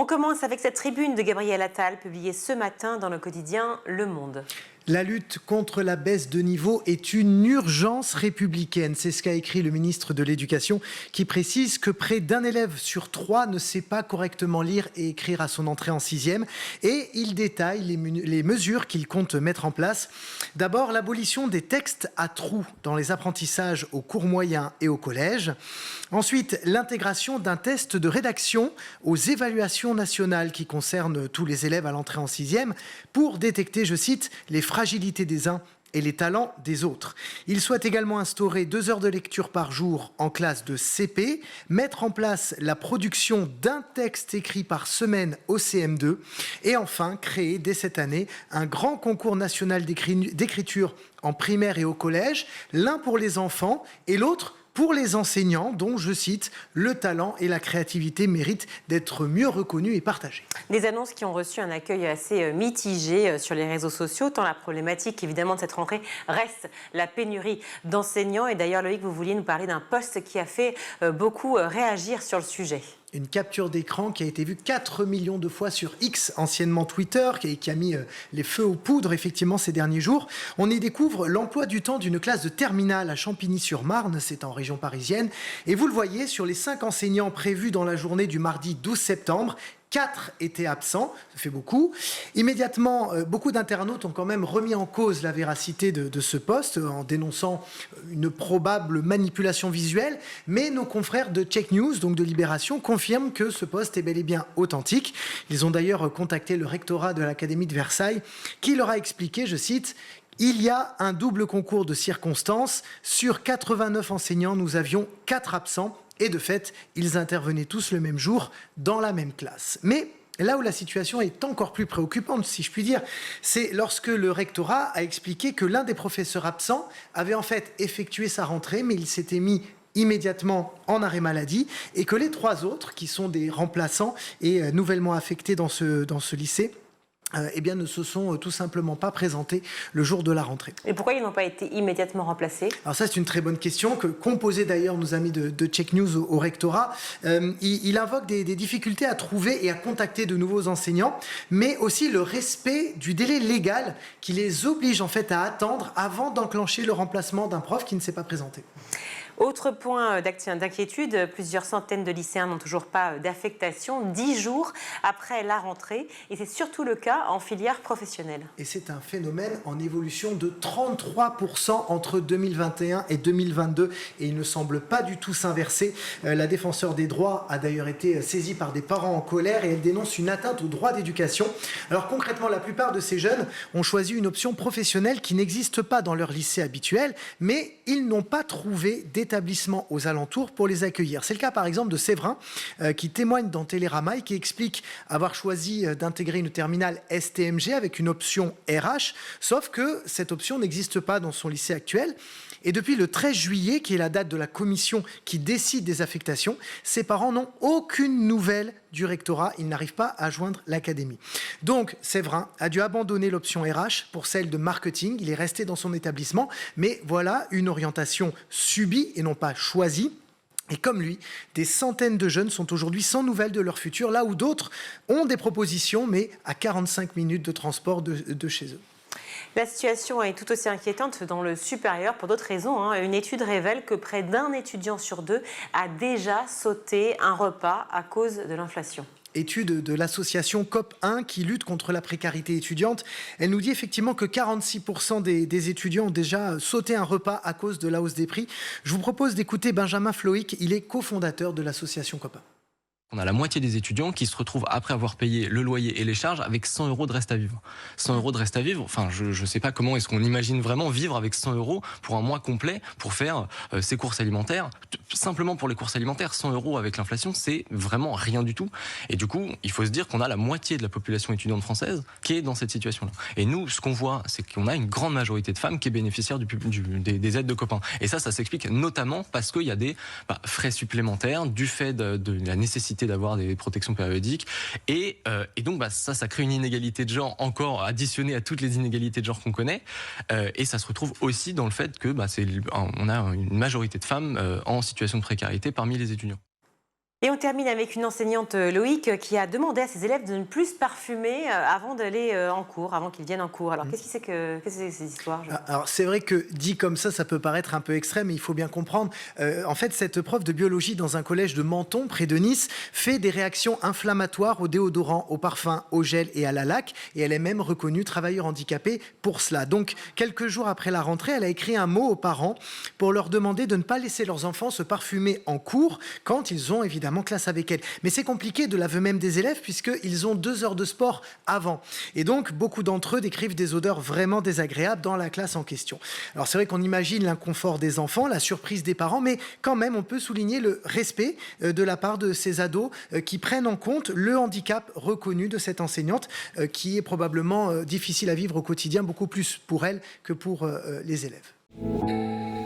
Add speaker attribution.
Speaker 1: On commence avec cette tribune de Gabriel Attal, publiée ce matin dans le quotidien Le Monde.
Speaker 2: La lutte contre la baisse de niveau est une urgence républicaine. C'est ce qu'a écrit le ministre de l'Éducation qui précise que près d'un élève sur 3 ne sait pas correctement lire et écrire à son entrée en 6e. Et il détaille les mesures qu'il compte mettre en place. D'abord, l'abolition des textes à trous dans les apprentissages au cours moyen et au collège. Ensuite, l'intégration d'un test de rédaction aux évaluations nationales qui concernent tous les élèves à l'entrée en 6e pour détecter, je cite, les fragilités des uns et les talents des autres. Il souhaite également instaurer 2 heures de lecture par jour en classe de CP, mettre en place la production d'un texte écrit par semaine au CM2 et enfin créer dès cette année un grand concours national d'écriture en primaire et au collège, l'un pour les enfants et l'autre pour les enseignants, dont, je cite, le talent et la créativité méritent d'être mieux reconnus et partagés.
Speaker 1: Des annonces qui ont reçu un accueil assez mitigé sur les réseaux sociaux, tant la problématique évidemment de cette rentrée reste la pénurie d'enseignants. Et d'ailleurs, Loïc, vous vouliez nous parler d'un post qui a fait beaucoup réagir sur le sujet.
Speaker 2: Une capture d'écran qui a été vue 4 millions de fois sur X, anciennement Twitter, qui a mis les feux aux poudres effectivement ces derniers jours. On y découvre l'emploi du temps d'une classe de terminale à Champigny-sur-Marne, c'est en région parisienne. Et vous le voyez, sur les 5 enseignants prévus dans la journée du mardi 12 septembre, 4 étaient absents, ça fait beaucoup. Immédiatement, beaucoup d'internautes ont quand même remis en cause la véracité de ce post en dénonçant une probable manipulation visuelle. Mais nos confrères de Check News, donc de Libération, confirment que ce post est bel et bien authentique. Ils ont d'ailleurs contacté le rectorat de l'Académie de Versailles qui leur a expliqué, je cite, « Il y a un double concours de circonstances. Sur 89 enseignants, nous avions 4 absents. » Et de fait, ils intervenaient tous le même jour dans la même classe. Mais là où la situation est encore plus préoccupante, si je puis dire, c'est lorsque le rectorat a expliqué que l'un des professeurs absents avait en fait effectué sa rentrée, mais il s'était mis immédiatement en arrêt maladie et que les 3 autres, qui sont des remplaçants et nouvellement affectés dans ce lycée, eh bien, ne se sont tout simplement pas présentés le jour de la rentrée.
Speaker 1: Et pourquoi ils n'ont pas été immédiatement remplacés?
Speaker 2: Alors ça, c'est une très bonne question qu'ont posée d'ailleurs nos amis de Check News au rectorat. Il invoque des difficultés à trouver et à contacter de nouveaux enseignants, mais aussi le respect du délai légal qui les oblige en fait à attendre avant d'enclencher le remplacement d'un prof qui ne s'est pas présenté.
Speaker 1: Autre point d'inquiétude, plusieurs centaines de lycéens n'ont toujours pas d'affectation 10 jours après la rentrée. Et c'est surtout le cas en filière professionnelle.
Speaker 2: Et c'est un phénomène en évolution de 33% entre 2021 et 2022. Et il ne semble pas du tout s'inverser. La défenseure des droits a d'ailleurs été saisie par des parents en colère et elle dénonce une atteinte au droit d'éducation. Alors concrètement, la plupart de ces jeunes ont choisi une option professionnelle qui n'existe pas dans leur lycée habituel, mais ils n'ont pas trouvé d'établissements aux alentours pour les accueillir. C'est le cas par exemple de Séverin qui témoigne dans Télérama et qui explique avoir choisi d'intégrer une terminale STMG avec une option RH, sauf que cette option n'existe pas dans son lycée actuel. Et depuis le 13 juillet, qui est la date de la commission qui décide des affectations, ses parents n'ont aucune nouvelle du rectorat. Ils n'arrivent pas à joindre l'académie. Donc, Séverin a dû abandonner l'option RH pour celle de marketing. Il est resté dans son établissement. Mais voilà une orientation subie et non pas choisie. Et comme lui, des centaines de jeunes sont aujourd'hui sans nouvelles de leur futur, là où d'autres ont des propositions, mais à 45 minutes de transport de chez eux.
Speaker 1: La situation est tout aussi inquiétante dans le supérieur pour d'autres raisons. Une étude révèle que près d'un étudiant sur 2 a déjà sauté un repas à cause de l'inflation.
Speaker 2: Étude de l'association COP1 qui lutte contre la précarité étudiante. Elle nous dit effectivement que 46% des étudiants ont déjà sauté un repas à cause de la hausse des prix. Je vous propose d'écouter Benjamin Floïc, il est cofondateur de l'association COP1.
Speaker 3: On a la moitié des étudiants qui se retrouvent, après avoir payé le loyer et les charges, avec 100 € de reste à vivre. 100 € de reste à vivre, enfin, je ne sais pas comment est-ce qu'on imagine vraiment vivre avec 100 € pour un mois complet pour faire ses courses alimentaires. Simplement pour les courses alimentaires, 100 € avec l'inflation, c'est vraiment rien du tout. Et du coup, il faut se dire qu'on a la moitié de la population étudiante française qui est dans cette situation-là. Et nous, ce qu'on voit, c'est qu'on a une grande majorité de femmes qui est bénéficiaire des aides de COP1. Et ça s'explique notamment parce qu'il y a des frais supplémentaires du fait de la nécessité d'avoir des protections périodiques et donc ça crée une inégalité de genre encore additionnée à toutes les inégalités de genre qu'on connaît et ça se retrouve aussi dans le fait que on a une majorité de femmes en situation de précarité parmi les étudiants.
Speaker 1: Et on termine avec une enseignante, Loïc, qui a demandé à ses élèves de ne plus se parfumer avant d'aller en cours, avant qu'ils viennent en cours. Alors, qu'est-ce que c'est ces histoires?
Speaker 2: Alors c'est vrai que dit comme ça peut paraître un peu extrême, mais il faut bien comprendre. En fait, cette prof de biologie dans un collège de Menton, près de Nice, fait des réactions inflammatoires au déodorant, au parfum, au gel et à la laque. Et elle est même reconnue travailleur handicapé pour cela. Donc, quelques jours après la rentrée, elle a écrit un mot aux parents pour leur demander de ne pas laisser leurs enfants se parfumer en cours quand ils ont évidemment classe avec elle. Mais c'est compliqué de l'aveu même des élèves puisqu'ils ont 2 heures de sport avant. Et donc, beaucoup d'entre eux décrivent des odeurs vraiment désagréables dans la classe en question. Alors c'est vrai qu'on imagine l'inconfort des enfants, la surprise des parents, mais quand même on peut souligner le respect de la part de ces ados qui prennent en compte le handicap reconnu de cette enseignante qui est probablement difficile à vivre au quotidien, beaucoup plus pour elle que pour les élèves.